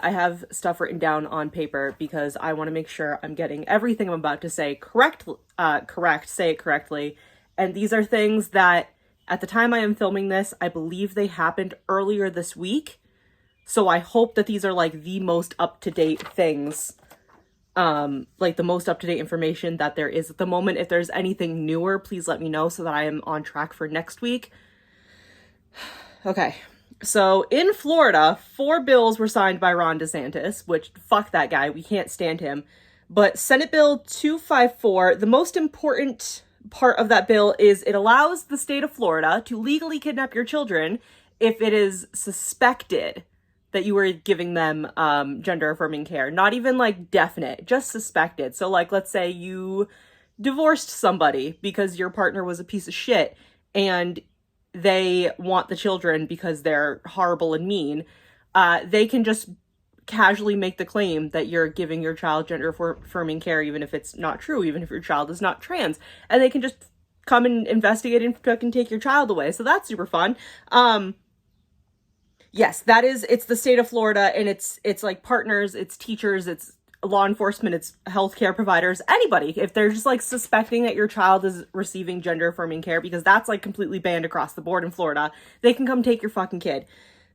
I have stuff written down on paper because I want to make sure I'm getting everything I'm about to say correct, say it correctly. And these are things that at the time I am filming this, I believe they happened earlier this week. So I hope that these are like the most up-to-date things, like the most up-to-date information that there is at the moment. If there's anything newer, please let me know so that I am on track for next week. Okay. So in Florida, 4 bills were signed by Ron DeSantis, which fuck that guy. We can't stand him. But Senate Bill 254, the most important part of that bill is it allows the state of Florida to legally kidnap your children if it is suspected that you were giving them gender affirming care. Not even like definite, just suspected. So like, let's say you divorced somebody because your partner was a piece of shit and they want the children because they're horrible and mean, they can just casually make the claim that you're giving your child gender affirming care, even if it's not true, even if your child is not trans, and they can just come and investigate and fucking take your child away. So that's super fun. Yes, it's the state of Florida, and it's like partners, it's teachers, it's law enforcement, it's healthcare providers, anybody. If they're just like suspecting that your child is receiving gender affirming care, because that's like completely banned across the board in Florida, they can come take your fucking kid.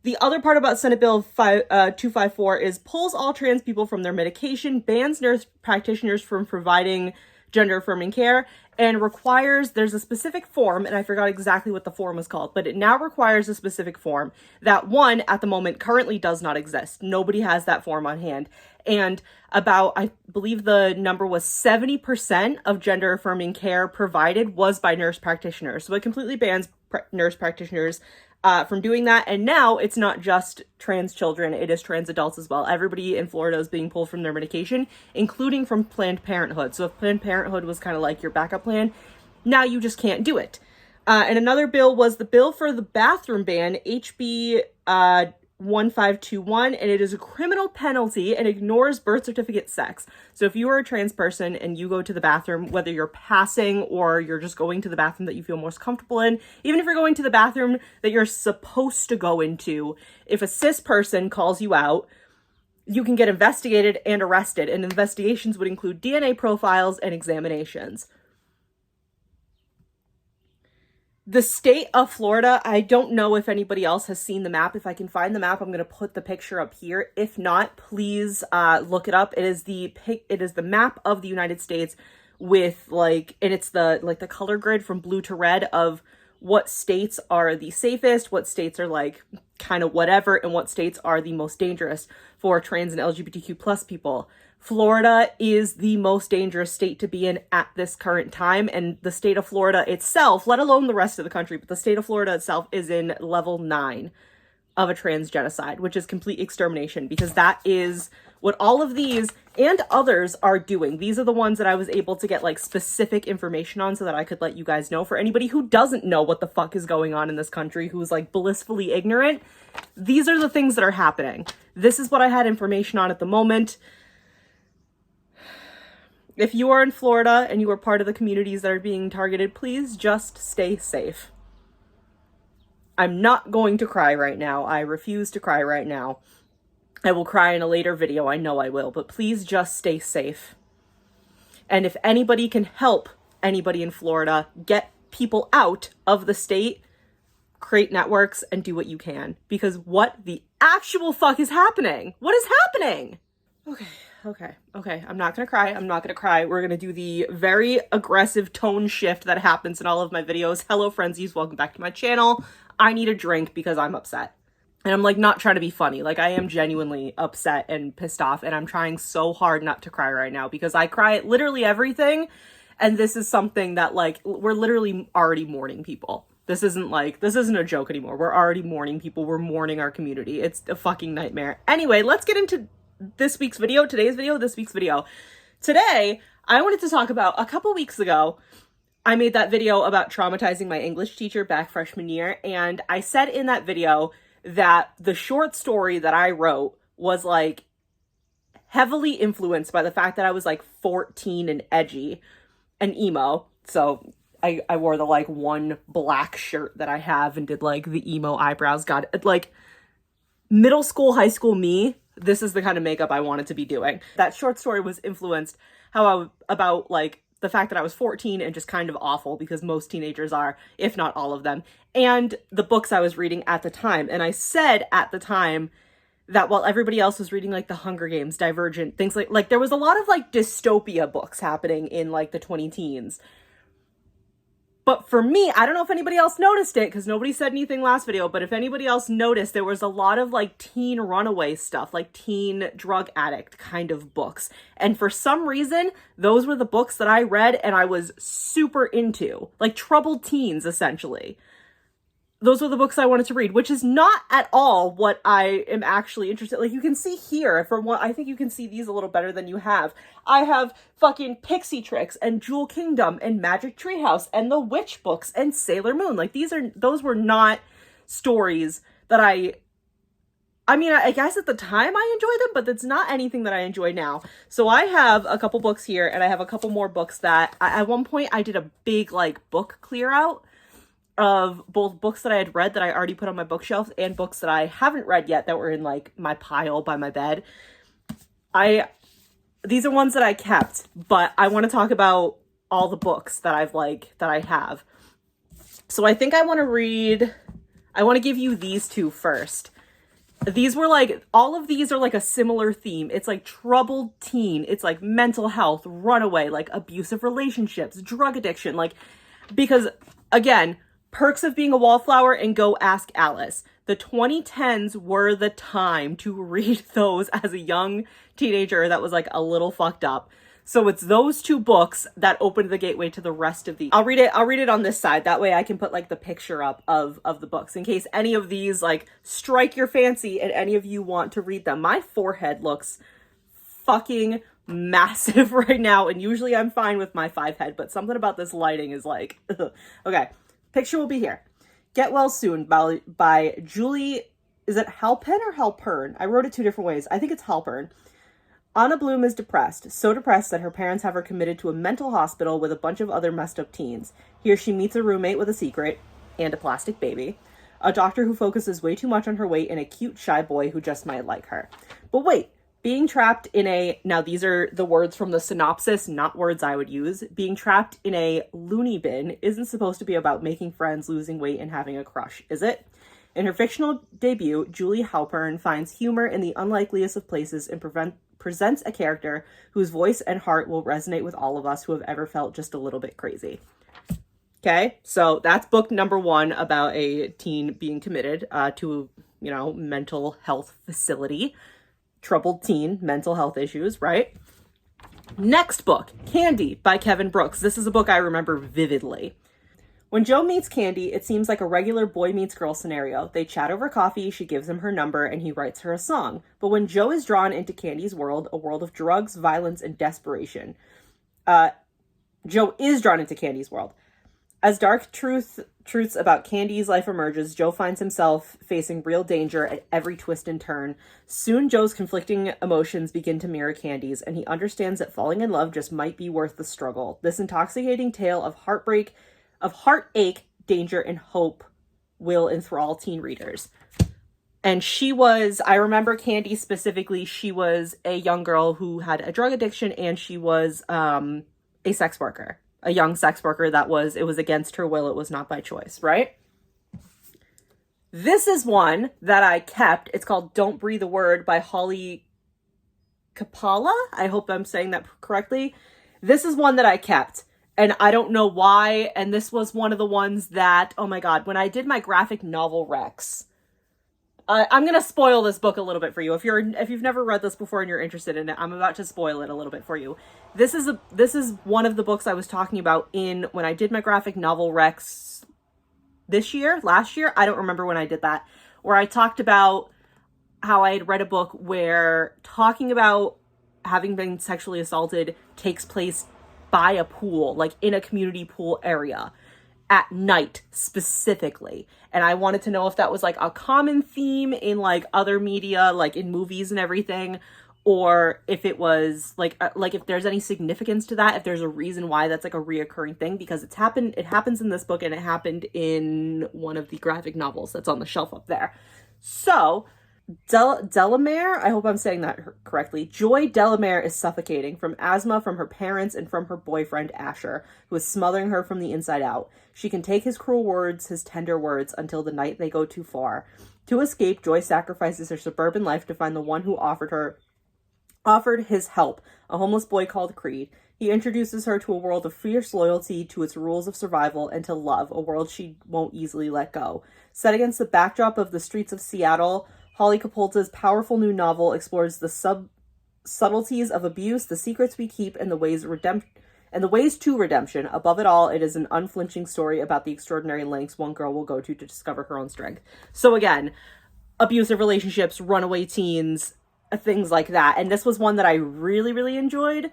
The other part about Senate Bill 254 is pulls all trans people from their medication, bans nurse practitioners from providing gender affirming care, and requires, there's a specific form, and I forgot exactly what the form was called, but it now requires a specific form that, one, at the moment currently does not exist. Nobody has that form on hand. And about, I believe the number was 70% of gender affirming care provided was by nurse practitioners. So it completely bans nurse practitioners from doing that. And now it's not just trans children, it is trans adults as well. Everybody in Florida is being pulled from their medication, including from Planned Parenthood. So if Planned Parenthood was kind of like your backup plan, now you just can't do it. And another bill was the bill for the bathroom ban, HB 1521, and it is a criminal penalty and ignores birth certificate sex. So if you are a trans person and you go to the bathroom, whether you're passing or you're just going to the bathroom that you feel most comfortable in, even if you're going to the bathroom that you're supposed to go into, if a cis person calls you out, you can get investigated and arrested, and investigations would include DNA profiles and examinations. The state of Florida, I don't know if anybody else has seen the map. If I can find the map, I'm going to put the picture up here. If not, please look it up. It is the map of the United States with and it's the color grid from blue to red of what states are the safest, what states are like kind of whatever, and what states are the most dangerous for trans and LGBTQ plus people. Florida is the most dangerous state to be in at this current time, and the state of Florida itself, let alone the rest of the country, but the state of Florida itself is in level 9 of a trans genocide, which is complete extermination, because that is what all of these and others are doing. These are the ones that I was able to get like specific information on so that I could let you guys know. For anybody who doesn't know what the fuck is going on in this country, who's like blissfully ignorant, these are the things that are happening. This is what I had information on at the moment. If you are in Florida and you are part of the communities that are being targeted, please just stay safe. I'm not going to cry right now. I refuse to cry right now. I will cry in a later video. I know I will, but please just stay safe. And if anybody can help anybody in Florida get people out of the state, create networks and do what you can. Because what the actual fuck is happening? What is happening? Okay. I'm not gonna cry. We're gonna do the very aggressive tone shift that happens in all of my videos. Hello, Friendzies. Welcome back to my channel. I need a drink because I'm upset. And I'm like not trying to be funny. Like I am genuinely upset and pissed off, and I'm trying so hard not to cry right now because I cry at literally everything. And this is something that like, we're literally already mourning people. This isn't a joke anymore. We're already mourning people. We're mourning our community. It's a fucking nightmare. Anyway, let's get into this week's video. Today, I wanted to talk about a couple weeks ago, I made that video about traumatizing my English teacher back freshman year. And I said in that video that the short story that I wrote was like heavily influenced by the fact that I was like 14 and edgy and emo. So I wore the like one black shirt that I have and did like the emo eyebrows. God, like middle school, high school me this is the kind of makeup I wanted to be doing. That short story was influenced about like the fact that I was 14 and just kind of awful, because most teenagers are, if not all of them, and the books I was reading at the time. And I said at the time that while everybody else was reading like The Hunger Games, Divergent, things like there was a lot of like dystopia books happening in like the 20 teens. But for me, I don't know if anybody else noticed it, because nobody said anything last video, but if anybody else noticed, there was a lot of like teen runaway stuff, like teen drug addict kind of books. And for some reason, those were the books that I read and I was super into, like troubled teens, essentially. Those were the books I wanted to read, which is not at all what I am actually interested in. Like, you can see here, for one, I think you can see these a little better than you have. I have fucking Pixie Tricks and Jewel Kingdom and Magic Treehouse and the Witch books and Sailor Moon. Like, those were not stories that I mean, I guess at the time I enjoyed them, but that's not anything that I enjoy now. So I have a couple books here, and I have a couple more books that, at one point, I did a big, like, book clear out of both books that I had read that I already put on my bookshelf and books that I haven't read yet that were in like my pile by my bed. These are ones that I kept, but I want to talk about all the books that I have. So I think I want to give you these two first. These were like, all of these are like a similar theme. It's like troubled teen. It's like mental health, runaway, like abusive relationships, drug addiction, like, because again, Perks of Being a Wallflower and Go Ask Alice. The 2010s were the time to read those as a young teenager that was like a little fucked up. So it's those two books that opened the gateway to the rest of the. I'll read it on this side. That way I can put like the picture up of the books in case any of these like strike your fancy and any of you want to read them. My forehead looks fucking massive right now, and usually I'm fine with my 5 head, but something about this lighting is like, okay. Picture will be here. Get Well Soon by Julie, is it Halpern or Halpern? I wrote it 2 different ways. I think it's Halpern. Anna Bloom is depressed, so depressed that her parents have her committed to a mental hospital with a bunch of other messed up teens. Here she meets a roommate with a secret and a plastic baby, a doctor who focuses way too much on her weight, and a cute, shy boy who just might like her. But wait, being trapped in a, now these are the words from the synopsis, not words I would use. Being trapped in a loony bin isn't supposed to be about making friends, losing weight, and having a crush, is it? In her fictional debut, Julie Halpern finds humor in the unlikeliest of places and presents a character whose voice and heart will resonate with all of us who have ever felt just a little bit crazy. Okay, so that's book number 1 about a teen being committed to, mental health facility. Troubled teen, mental health issues, right? Next book, Candy by Kevin Brooks. This is a book I remember vividly. When Joe meets Candy, it seems like a regular boy meets girl scenario. They chat over coffee, she gives him her number, and he writes her a song. But when Joe is drawn into Candy's world, a world of drugs, violence, and desperation, Joe is drawn into Candy's world. As dark truths about Candy's life emerges, Joe finds himself facing real danger at every twist and turn. Soon, Joe's conflicting emotions begin to mirror Candy's, and he understands that falling in love just might be worth the struggle. This intoxicating tale of heartache, danger, and hope will enthrall teen readers. And I remember Candy specifically, she was a young girl who had a drug addiction, and she was a sex worker. A young sex worker it was against her will, it was not by choice, right? This is one that I kept. It's called Don't Breathe a Word by Holly Kapala. I hope I'm saying that correctly. This is one that I kept, and I don't know why, and this was one of the ones that, oh my god, when I did my graphic novel Rex, I'm going to spoil this book a little bit for you. If you've never read this before and you're interested in it, I'm about to spoil it a little bit for you. This is one of the books I was talking about when I did my graphic novel Rex last year. I don't remember when I did that, where I talked about how I had read a book where talking about having been sexually assaulted takes place by a pool, like in a community pool area. At night specifically. And I wanted to know if that was like a common theme in like other media, like in movies and everything, or if it was like if there's any significance to that, if there's a reason why that's like a reoccurring thing, because it happens in this book, and it happened in one of the graphic novels that's on the shelf up there. So Delamere, I hope I'm saying that correctly. Joy Delamere is suffocating from asthma from her parents and from her boyfriend Asher, who is smothering her from the inside out. She can take his cruel words, his tender words, until the night they go too far. To escape, Joy sacrifices her suburban life to find the one who offered his help, a homeless boy called Creed. He introduces her to a world of fierce loyalty to its rules of survival and to love, a world she won't easily let go. Set against the backdrop of the streets of Seattle, Holly Capolta's powerful new novel explores the subtleties of abuse, the secrets we keep, and the ways to redemption. Above it all, it is an unflinching story about the extraordinary lengths one girl will go to discover her own strength. So again, abusive relationships, runaway teens, things like that. And this was one that I really, really enjoyed.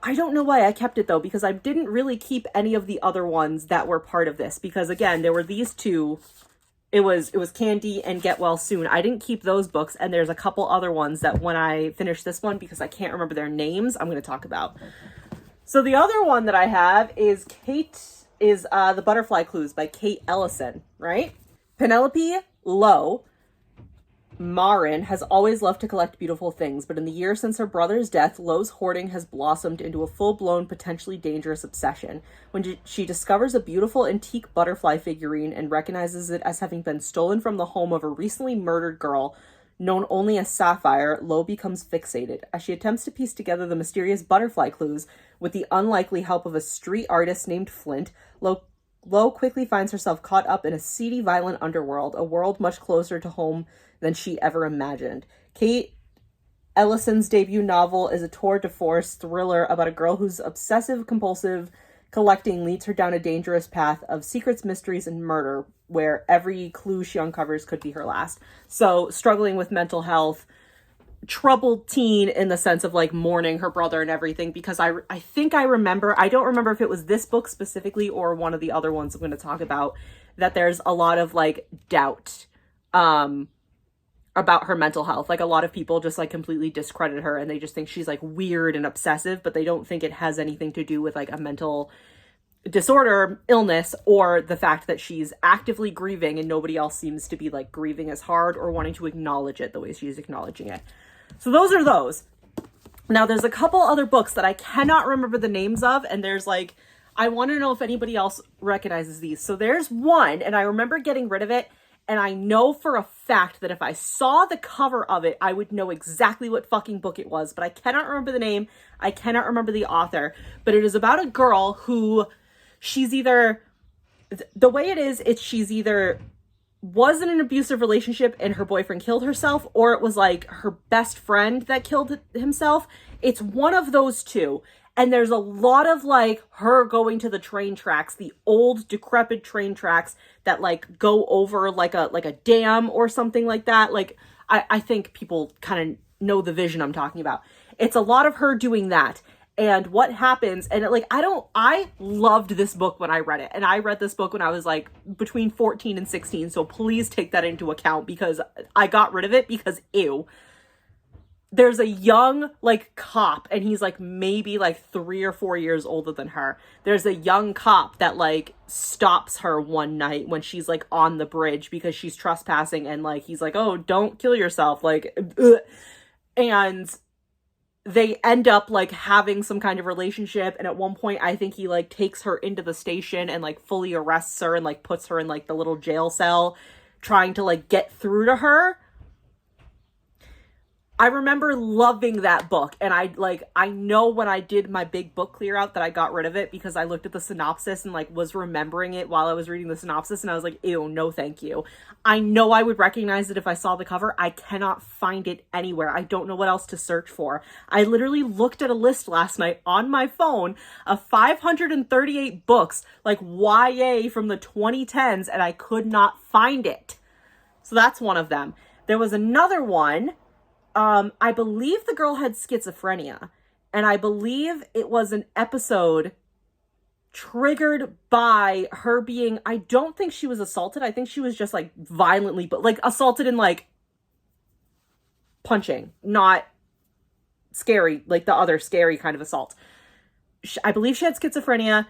I don't know why I kept it though, because I didn't really keep any of the other ones that were part of this, because again, there were these two. It was Candy and Get Well Soon. I didn't keep those books, and there's a couple other ones that when I finish this one, because I can't remember their names, I'm going to talk about. So the other one that I have is The Butterfly Clues by Kate Ellison, right? Penelope Lowe Marin has always loved to collect beautiful things, but in the year since her brother's death, Lowe's hoarding has blossomed into a full-blown, potentially dangerous obsession. When she discovers a beautiful antique butterfly figurine and recognizes it as having been stolen from the home of a recently murdered girl, known only as Sapphire, Lowe becomes fixated. As she attempts to piece together the mysterious butterfly clues with the unlikely help of a street artist named Flint, Lowe quickly finds herself caught up in a seedy, violent underworld, a world much closer to home than she ever imagined. Kate Ellison's debut novel is a tour de force thriller about a girl whose obsessive-compulsive collecting leads her down a dangerous path of secrets, mysteries, and murder, where every clue she uncovers could be her last. So, struggling with mental health, troubled teen in the sense of like mourning her brother and everything, because I think I remember, I don't remember if it was this book specifically or one of the other ones I'm going to talk about, that there's a lot of like doubt about her mental health. Like a lot of people just like completely discredit her and they just think she's like weird and obsessive, but they don't think it has anything to do with like a mental disorder, illness, or the fact that she's actively grieving and nobody else seems to be like grieving as hard or wanting to acknowledge it the way she's acknowledging it. So those are those. Now there's a couple other books that I cannot remember the names of, and there's like, I want to know if anybody else recognizes these. So there's one, and I remember getting rid of it, and I know for a fact that if I saw the cover of it, I would know exactly what fucking book it was, but I cannot remember the name. I cannot remember the author, but it is about a girl who she's either, the way it is, she's either was in an abusive relationship and her boyfriend killed herself, or it was like her best friend that killed himself. It's one of those two. And there's a lot of like her going to the train tracks, the old decrepit train tracks that like go over like a dam or something like that. Like I think people kind of know the vision I'm talking about. It's a lot of her doing that. And what happens, and I loved this book when I read it. And I read this book when I was like between 14 and 16. So please take that into account, because I got rid of it because ew. There's a young like cop, and he's like maybe like 3 or 4 years older than her. There's a young cop that like stops her one night when she's like on the bridge because she's trespassing, and like he's like, oh, don't kill yourself, like ugh. And they end up like having some kind of relationship, and at one point I think he like takes her into the station and like fully arrests her and like puts her in like the little jail cell, trying to like get through to her. I remember loving that book, and I know when I did my big book clear out that I got rid of it because I looked at the synopsis and like was remembering it while I was reading the synopsis, and I was like, ew, no thank you. I know I would recognize it if I saw the cover. I cannot find it anywhere. I don't know what else to search for. I literally looked at a list last night on my phone of 538 books, like YA from the 2010s, and I could not find it. So that's one of them. There was another one. I believe the girl had schizophrenia, and I believe it was an episode triggered by her being, I don't think she was assaulted. I think she was just like violently, but like assaulted in like punching, not scary, like the other scary kind of assault. I believe she had schizophrenia,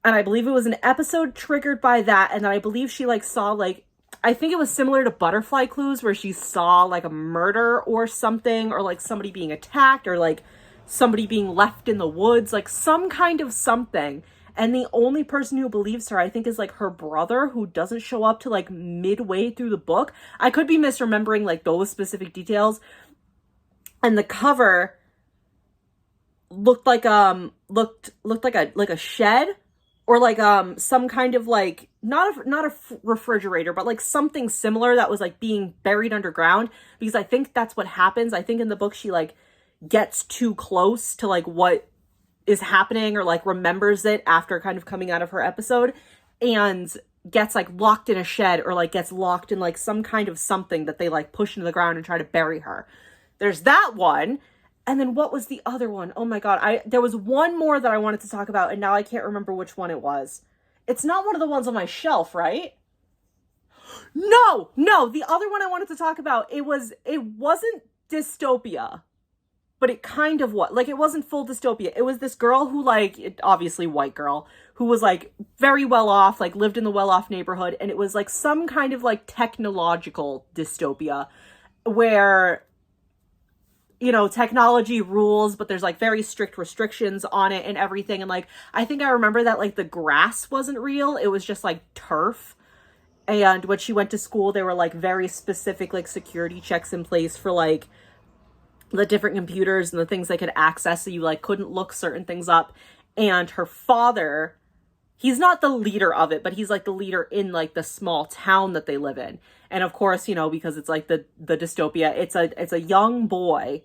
and I believe it was an episode triggered by that. And then I believe she like saw like I think it was similar to Butterfly Clues, where she saw like a murder or something, or like somebody being attacked, or like somebody being left in the woods, like some kind of something. And the only person who believes her, I think, is like her brother, who doesn't show up to like midway through the book. I could be misremembering like those specific details. And the cover looked like a shed, or like some kind of like not a refrigerator, but like something similar that was like being buried underground, because I think that's what happens. I think in the book she like gets too close to like what is happening, or like remembers it after kind of coming out of her episode, and gets like locked in a shed, or like gets locked in like some kind of something that they like push into the ground and try to bury her. There's that one. And then what was the other one? Oh my God. There was one more that I wanted to talk about, and now I can't remember which one it was. It's not one of the ones on my shelf, right? No, the other one I wanted to talk about, it wasn't dystopia, but it kind of was. Like, it wasn't full dystopia. It was this girl who, like, obviously white girl, who was like very well off, like lived in the well-off neighborhood. And it was like some kind of like technological dystopia where, you know, technology rules, but there's like very strict restrictions on it and everything. And like, I think I remember that like the grass wasn't real. It was just like turf. And when she went to school, there were like very specific like security checks in place for like the different computers and the things they could access. So you like couldn't look certain things up. And her father, he's not the leader of it, but he's like the leader in like the small town that they live in. And of course, you know, because it's like the dystopia, it's a young boy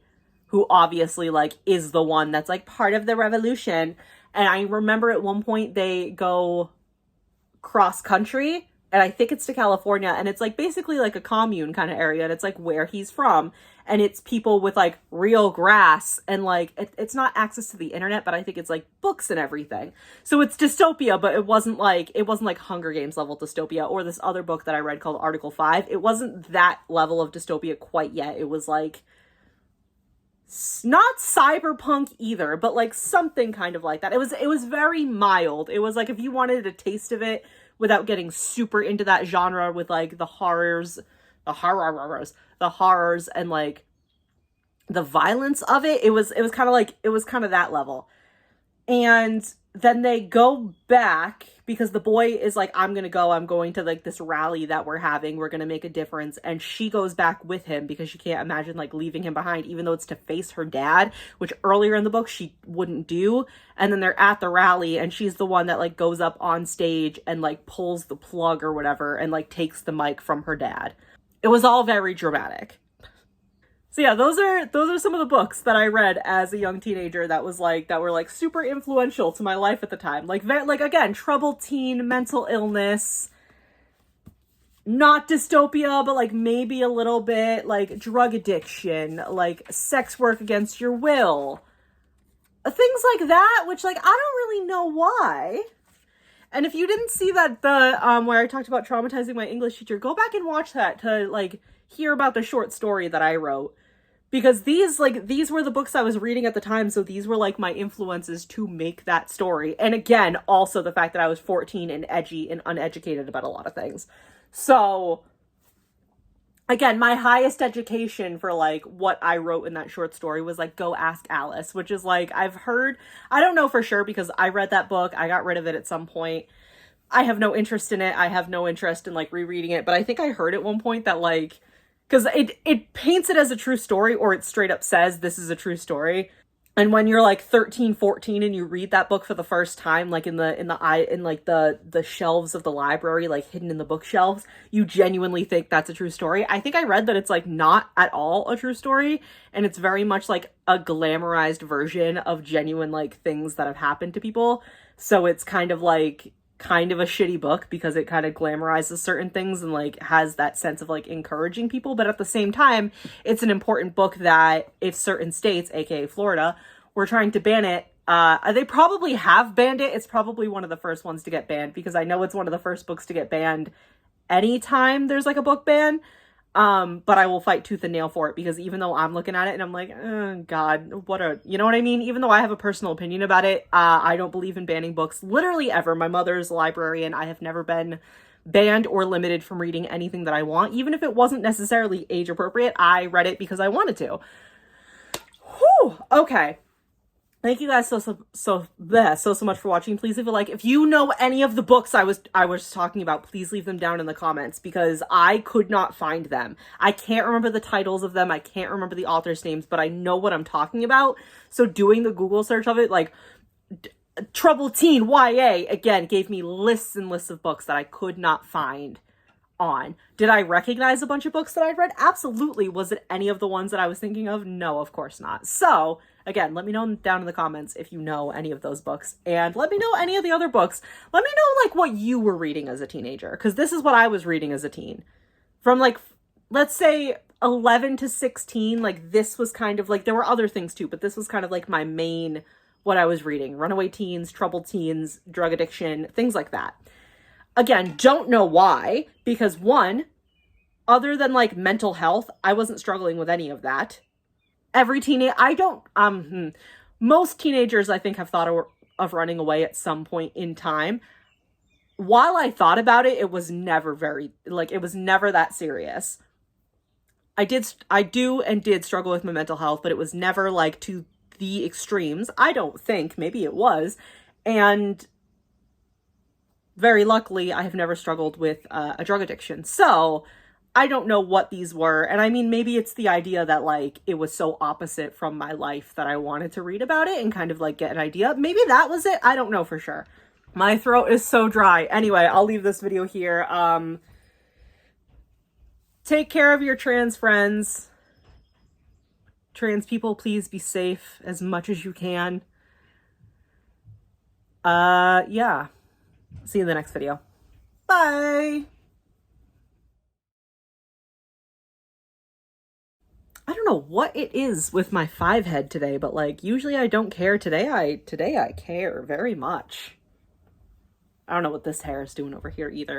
who obviously like is the one that's like part of the revolution. And I remember at one point they go cross country, and I think it's to California, and it's like basically like a commune kind of area, and it's like where he's from, and it's people with like real grass, and like it's not access to the internet, but I think it's like books and everything. So it's dystopia, but it wasn't like Hunger Games level dystopia, or this other book that I read called Article 5. It wasn't that level of dystopia quite yet. It was like not cyberpunk either, but like something kind of like that. It was very mild. It was like if you wanted a taste of it without getting super into that genre with like the horrors and like the violence of it. It was kind of that level. And then they go back because the boy is like, I'm going to like this rally that we're having. We're going to make a difference. And she goes back with him because she can't imagine like leaving him behind, even though it's to face her dad, which earlier in the book she wouldn't do. And then they're at the rally, and she's the one that like goes up on stage and like pulls the plug or whatever and like takes the mic from her dad. It was all very dramatic. So yeah, those are some of the books that I read as a young teenager that were like super influential to my life at the time. Like again, troubled teen, mental illness, not dystopia, but like maybe a little bit, like drug addiction, like sex work against your will. Things like that, which like I don't really know why. And if you didn't see that where I talked about traumatizing my English teacher, go back and watch that to like hear about the short story that I wrote. Because these were the books I was reading at the time, so these were like my influences to make that story. And again, also the fact that I was 14 and edgy and uneducated about a lot of things. So again, my highest education for like what I wrote in that short story was like Go Ask Alice, which is like, I've heard, I don't know for sure because I read that book, I got rid of it at some point. I have no interest in it. I have no interest in like rereading it, but I think I heard at one point that like, because it paints it as a true story, or it straight up says this is a true story. And when you're like 13, 14 and you read that book for the first time, like in the shelves of the library, like hidden in the bookshelves, you genuinely think that's a true story. I think I read that it's like not at all a true story, and it's very much like a glamorized version of genuine like things that have happened to people. So it's kind of a shitty book because it kind of glamorizes certain things and like has that sense of like encouraging people, but at the same time it's an important book that if certain states, aka Florida, were trying to ban it, they probably have banned it. It's probably one of the first ones to get banned because I know it's one of the first books to get banned anytime there's like a book ban. But I will fight tooth and nail for it because even though I'm looking at it and I'm like, oh, God, you know what I mean? Even though I have a personal opinion about it, I don't believe in banning books literally ever. My mother's a librarian. I have never been banned or limited from reading anything that I want. Even if it wasn't necessarily age appropriate, I read it because I wanted to. Whew, okay. Thank you guys so much for watching. Please leave a like. If you know any of the books I was talking about, please leave them down in the comments because I could not find them. I can't remember the titles of them. I can't remember the authors' names, but I know what I'm talking about. So doing the Google search of it, like Troubled Teen YA, again, gave me lists and lists of books that I could not find on. Did I recognize a bunch of books that I'd read? Absolutely. Was it any of the ones that I was thinking of? No, of course not. So again, let me know down in the comments if you know any of those books, and let me know any of the other books. Let me know like what you were reading as a teenager, because this is what I was reading as a teen. From like, let's say 11 to 16, like this was kind of like, there were other things too, but this was kind of like my main, what I was reading. Runaway teens, troubled teens, drug addiction, things like that. Again, don't know why, because one, other than like mental health, I wasn't struggling with any of that. Every teenager, most teenagers I think have thought of running away at some point in time. While I thought about it, it was never it was never that serious. I do and did struggle with my mental health, but it was never like to the extremes. I don't think, maybe it was. And very luckily, I have never struggled with a drug addiction. So I don't know what these were. And I mean, maybe it's the idea that like it was so opposite from my life that I wanted to read about it and kind of like get an idea. Maybe that was it. I don't know for sure. My throat is so dry. Anyway, I'll leave this video here. Take care of your trans friends. Trans people, please be safe as much as you can. Yeah. See you in the next video. Bye! I don't know what it is with my 5 head today, but like usually I don't care. Today I care very much. I don't know what this hair is doing over here either.